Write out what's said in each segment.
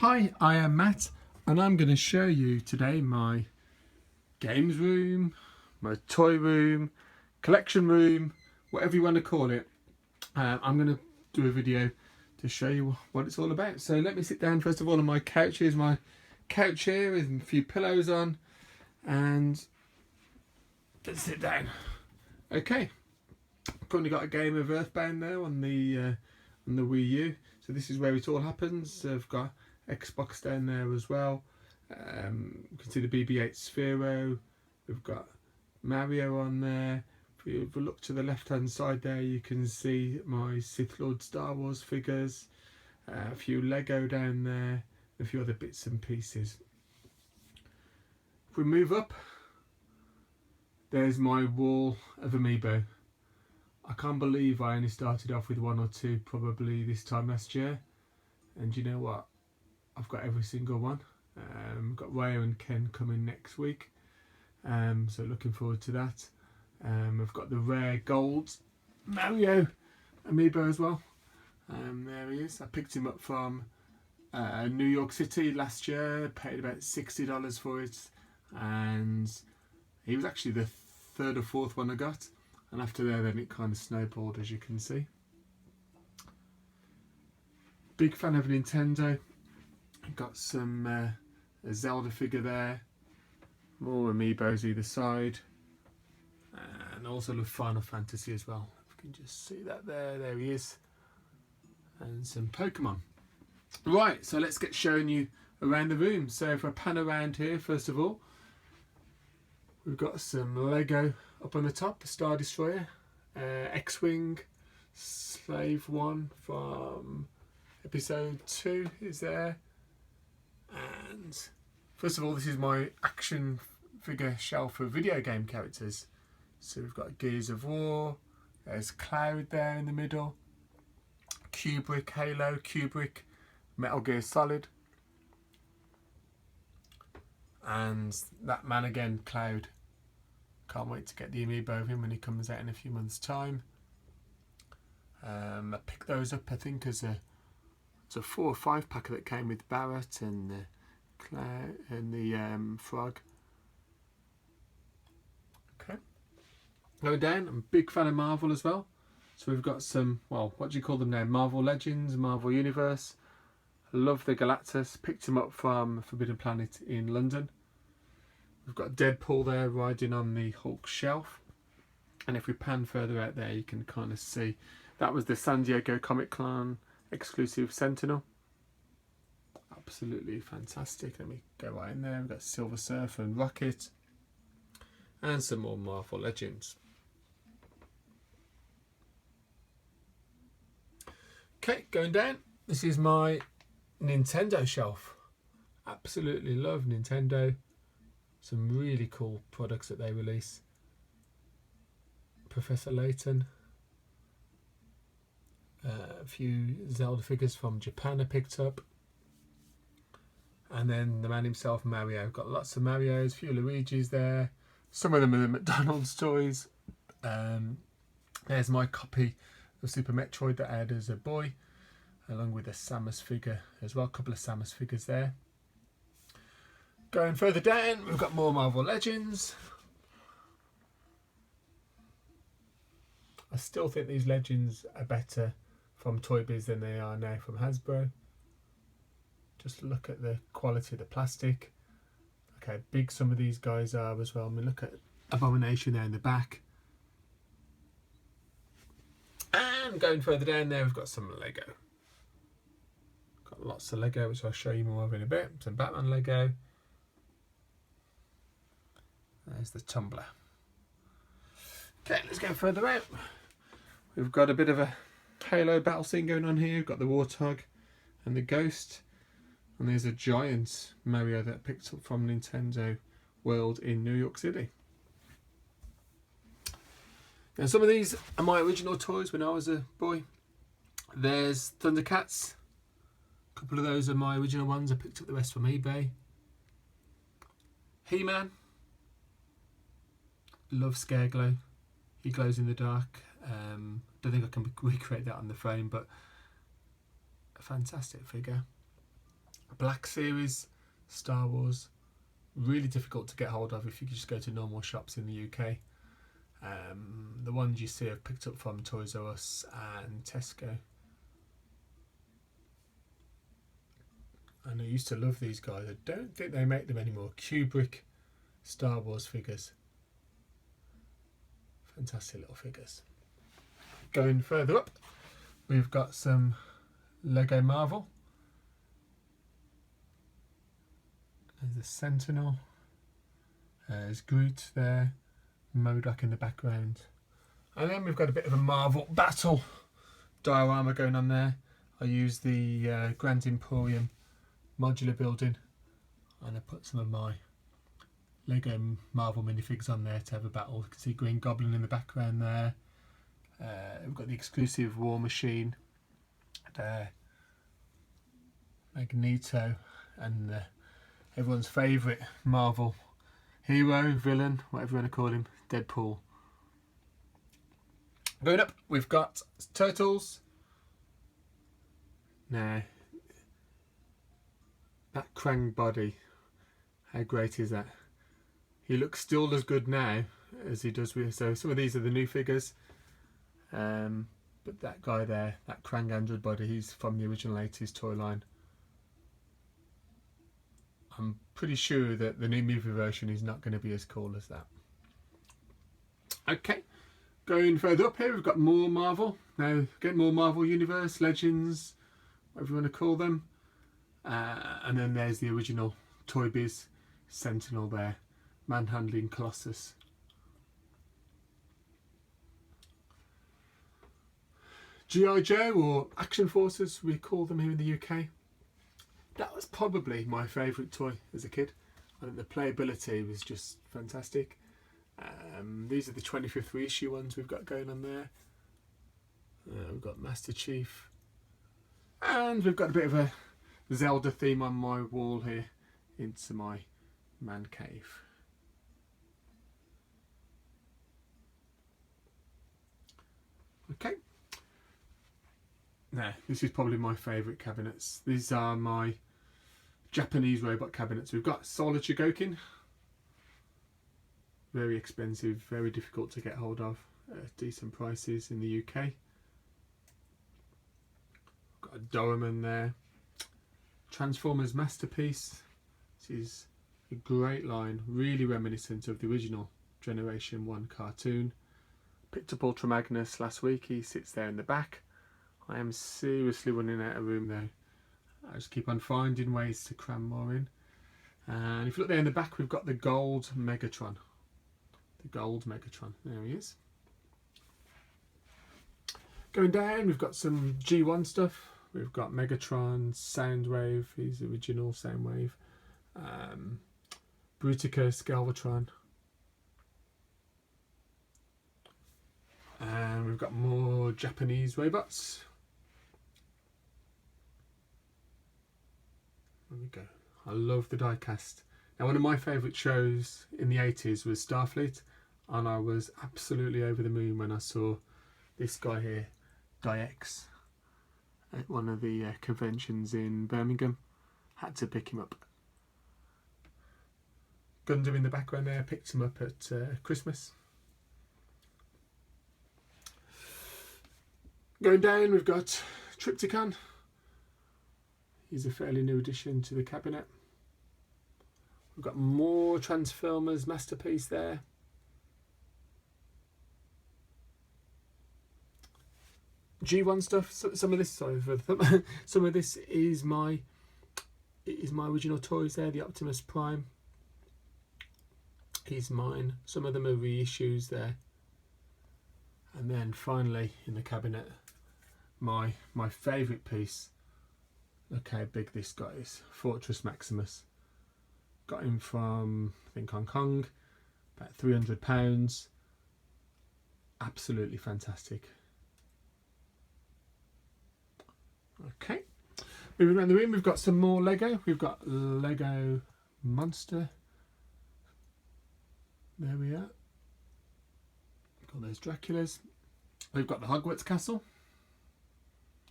Hi, I am Matt and I'm going to show you today my games room, my toy room, collection room, whatever you want to call it. I'm going to do a video to show you what it's all about. So let me sit down first of all on my couch. Here's my couch here with a few pillows on, and let's sit down. Okay, I've currently got a game of Earthbound now on the Wii U. So this is where it all happens. I've got Xbox down there as well. You can see the BB-8 Sphero. We've got Mario on there. If you look to the left hand side there, you can see my Sith Lord Star Wars figures, a few Lego down there, a few other bits and pieces. If we move up, there's my wall of Amiibo. I can't believe I only started off with one or two probably this time last year, and you know what, I've got every single one. Got Raya and Ken coming next week, so looking forward to that. I've got the rare gold Mario Amiibo as well. There he is. I picked him up from New York City last year, paid about $60 for it, and he was actually the third or fourth one I got. And after there, then it kind of snowballed, as you can see. Big fan of Nintendo. Got some a Zelda figure there. More Amiibos either side. And also love Final Fantasy as well. If you can just see that there. There he is. And some Pokemon. Right, so let's get showing you around the room. So if I pan around here, first of all, we've got some Lego up on the top, the Star Destroyer, X-Wing, Slave 1 from episode 2 is there. And first of all, this is my action figure shelf of video game characters. So we've got Gears of War, there's Cloud there in the middle, Kubrick, Halo, Kubrick, Metal Gear Solid, and that man again, Cloud. Can't wait to get the Amiibo of him when he comes out in a few months' time. I picked those up, I think, as a 4 or 5 pack that came with Barrett and the Frog. Okay. Going down, I'm a big fan of Marvel as well. So we've got some, well, what do you call them now? Marvel Legends, Marvel Universe. I love the Galactus. Picked him up from Forbidden Planet in London. We've got Deadpool there riding on the Hulk shelf. And if we pan further out there, you can kind of see that was the San Diego Comic-Con exclusive Sentinel. Absolutely fantastic. Let me go right in there. We've got Silver Surfer and Rocket. And some more Marvel Legends. Okay, going down. This is my Nintendo shelf. Absolutely love Nintendo. Some really cool products that they release. Professor Layton. A few Zelda figures from Japan I picked up. And then the man himself, Mario. Got lots of Marios, a few Luigi's there. Some of them are the McDonald's toys. There's my copy of Super Metroid that I had as a boy, along with a Samus figure as well. A couple of Samus figures there. Going further down, we've got more Marvel Legends. I still think these Legends are better from Toy Biz than they are now from Hasbro. Just look at the quality of the plastic. Look how big some of these guys are as well. I mean, look at Abomination there in the back. And going further down there, we've got some Lego. Got lots of Lego, which I'll show you more of in a bit. Some Batman Lego. There's the tumbler. Okay, let's go further out. We've got a bit of a Halo battle scene going on here. We've got the Warthog and the Ghost. And there's a giant Mario that I picked up from Nintendo World in New York City. Now some of these are my original toys when I was a boy. There's Thundercats. A couple of those are my original ones. I picked up the rest from eBay. He-Man. Love Scareglow. He glows in the dark. Don't think I can recreate that on the frame, but a fantastic figure. a Black Series Star Wars. Really difficult to get hold of if you just go to normal shops in the UK. The ones you see I've picked up from Toys R Us and Tesco. And I used to love these guys. I don't think they make them anymore. Kubrick Star Wars figures. Fantastic little figures. Going further up, we've got some Lego Marvel. There's the Sentinel. There's Groot there. MODOK in the background. And then we've got a bit of a Marvel battle diorama going on there. I used the Grand Emporium modular building, and I put some of my Lego Marvel minifigs on there to have a battle. You can see Green Goblin in the background there. We've got the exclusive War Machine there, Magneto, and everyone's favourite Marvel hero, villain, whatever you want to call him, Deadpool. Going up, we've got Turtles. Now, that Krang body, how great is that? He looks still as good now as he does with, so some of these are the new figures. But that guy there, that Krang android body, he's from the original 80s toy line. I'm pretty sure that the new movie version is not going to be as cool as that. Okay, going further up here, we've got more Marvel. Now, get more Marvel Universe, Legends, whatever you want to call them. And then there's the original Toy Biz Sentinel there, manhandling Colossus. G.I. Joe, or Action Forces we call them here in the UK. That was probably my favourite toy as a kid. I think the playability was just fantastic. These are the 25th reissue ones we've got going on there. We've got Master Chief. And we've got a bit of a Zelda theme on my wall here into my man cave. Okay. Now, this is probably my favourite cabinets. These are my Japanese robot cabinets. We've got Solar Chogokin. Very expensive, very difficult to get hold of at decent prices in the UK. Got a Doraemon there. Transformers Masterpiece. This is a great line, really reminiscent of the original Generation 1 cartoon. Picked up Ultra Magnus last week. He sits there in the back. I am seriously running out of room though. I just keep on finding ways to cram more in. And if you look there in the back, we've got the gold Megatron. The gold Megatron. There he is. Going down, we've got some G1 stuff. We've got Megatron, Soundwave, his original Soundwave. Bruticus, Galvatron. And we've got more Japanese robots. There we go. I love the die-cast. Now, one of my favourite shows in the 80s was Starfleet, and I was absolutely over the moon when I saw this guy here, Die-X, at one of the conventions in Birmingham. Had to pick him up. Gundam in the background there, picked him up at Christmas. Going down, we've got Trypticon. He's a fairly new addition to the cabinet. We've got more Transformers Masterpiece there. G1 stuff. Some of this, sorry for the some of this is my original toys there. The Optimus Prime. He's mine. Some of them are reissues there. And then finally in the cabinet, my favourite piece. Look how big this guy is. Fortress Maximus. Got him from, I think, Hong Kong. About £300. Absolutely fantastic. Okay. Moving around the room, we've got some more Lego. We've got Lego Monster. There we are. Got those Draculas. We've got the Hogwarts Castle.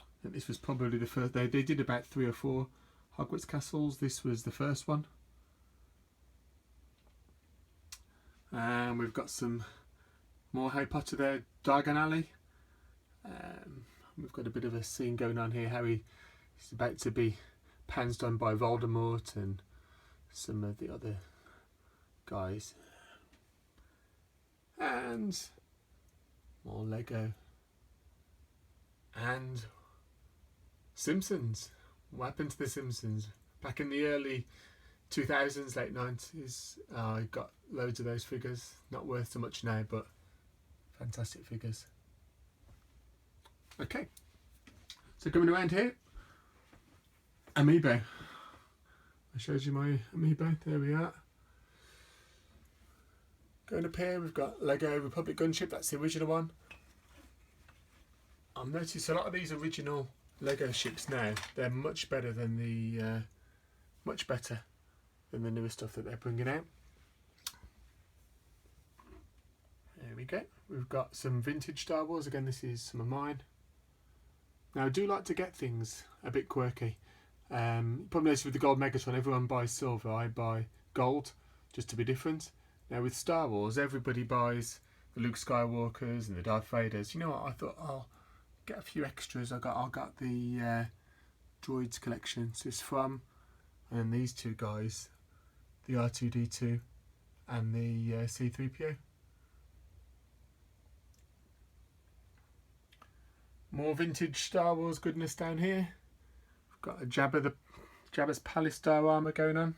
I think this was probably the first. They did about 3 or 4 Hogwarts castles. This was the first one. And we've got some more Harry Potter there. Diagon Alley. We've got a bit of a scene going on here. Harry is about to be pounced on by Voldemort and some of the other guys. And more Lego. And Simpsons. What happened to the Simpsons? Back in the early 2000s, late 90s, I got loads of those figures. Not worth so much now, but fantastic figures. Okay, so coming around here, Amiibo. I showed you my Amiibo, there we are. Going up here, we've got Lego Republic Gunship, that's the original one. I've noticed a lot of these original Lego ships now, they're much better than the newer stuff that they're bringing out. There we go. We've got some vintage Star Wars. Again, this is some of mine. Now, I do like to get things a bit quirky. Probably noticed with the gold Megatron, everyone buys silver. I buy gold, just to be different. Now, with Star Wars, everybody buys the Luke Skywalkers and the Darth Vaders. You know what? I thought I'll get a few extras. I got the Droids collection. So it's from, and these two guys, the R2-D2 and the C-3PO. More vintage Star Wars goodness down here. We've got a Jabba's Palace diorama going on.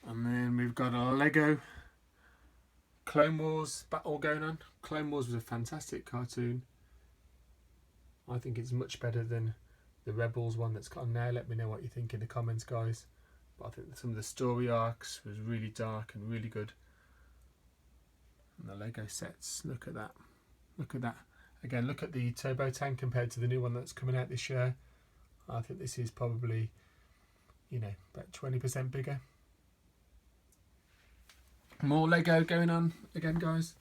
And then we've got our Lego Clone Wars battle going on. Clone Wars was a fantastic cartoon. I think it's much better than the Rebels one that's got on now. Let me know what you think in the comments, guys. But I think some of the story arcs was really dark and really good. And the Lego sets, look at that. Look at that. Again, look at the turbo tank compared to the new one that's coming out this year. I think this is probably, you know, about 20% bigger. More Lego going on again, guys.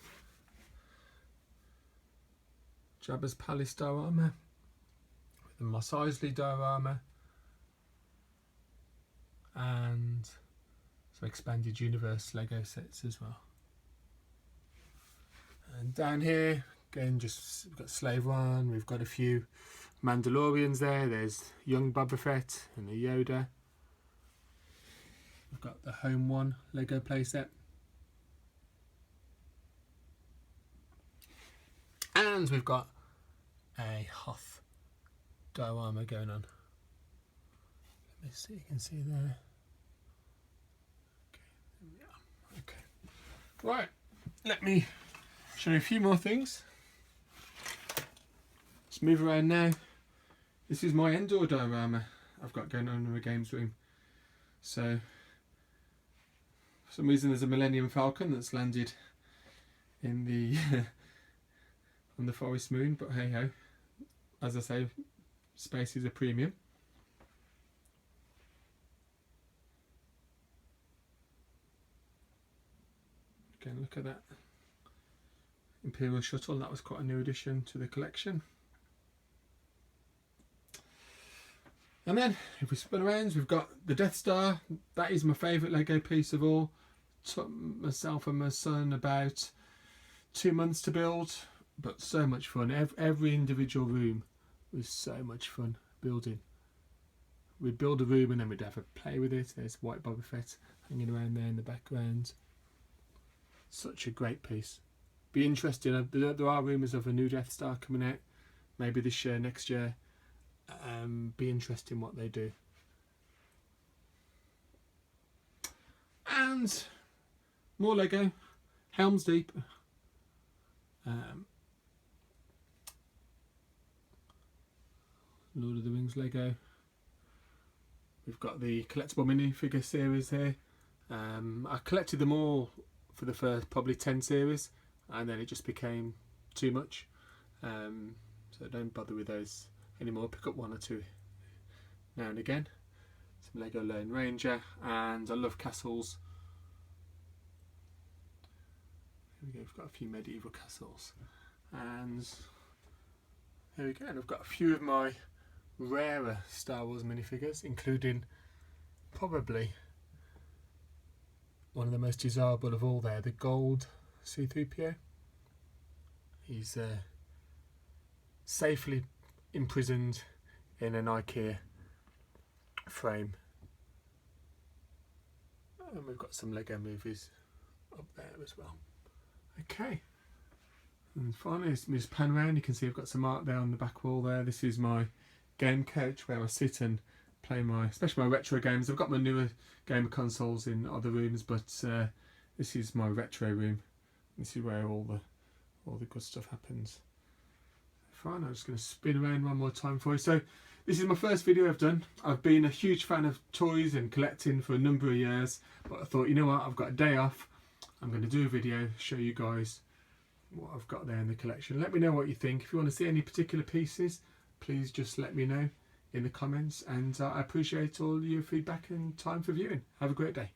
Jabba's Palace diorama with the Mos Eisley diorama and some expanded universe Lego sets as well. And down here, again, just we've got Slave One. We've got a few Mandalorians there. There's young Boba Fett and a Yoda. We've got the Home One Lego playset. And we've got a Hoth diorama going on. Let me see, you can see there. Okay, there we are. Okay. Right, let me show you a few more things. Let's move around now. This is my Endor diorama I've got going on in my games room. So, for some reason there's a Millennium Falcon that's landed in the on the forest moon, but hey ho, as I say, space is a premium. Again, look at that Imperial Shuttle, that was quite a new addition to the collection. And then, if we spin around, we've got the Death Star. That is my favourite Lego piece of all. Took myself and my son about 2 months to build, but so much fun. Every individual room was so much fun building. We'd build a room and then we'd have a play with it. There's white Boba Fett hanging around there in the background. Such a great piece. Be interesting. There are rumours of a new Death Star coming out, maybe this year, next year. Be interesting what they do. And more Lego. Helm's Deep. Lord of the Rings Lego. We've got the collectible minifigure series here. I collected them all for the first probably 10 series, and then it just became too much. So don't bother with those anymore. Pick up 1 or 2 now and again. Some Lego Lone Ranger, and I love castles. Here we go, we've got a few medieval castles. And There we go, and I've got a few of my rarer Star Wars minifigures, including probably one of the most desirable of all there, the gold C-3PO. He's safely imprisoned in an IKEA frame. And we've got some Lego movies up there as well. Okay. And finally, as we just pan around, you can see I've got some art there on the back wall there. This is my game couch where I sit and play especially my retro games. I've got my newer gamer consoles in other rooms, but this is my retro room. This is where all the good stuff happens. Fine, I'm just going to spin around one more time for you. So this is my first video I've done. I've been a huge fan of toys and collecting for a number of years, but I thought, you know what, I've got a day off. I'm going to do a video, show you guys what I've got there in the collection. Let me know what you think. If you want to see any particular pieces, please just let me know in the comments, and I appreciate all your feedback and time for viewing. Have a great day.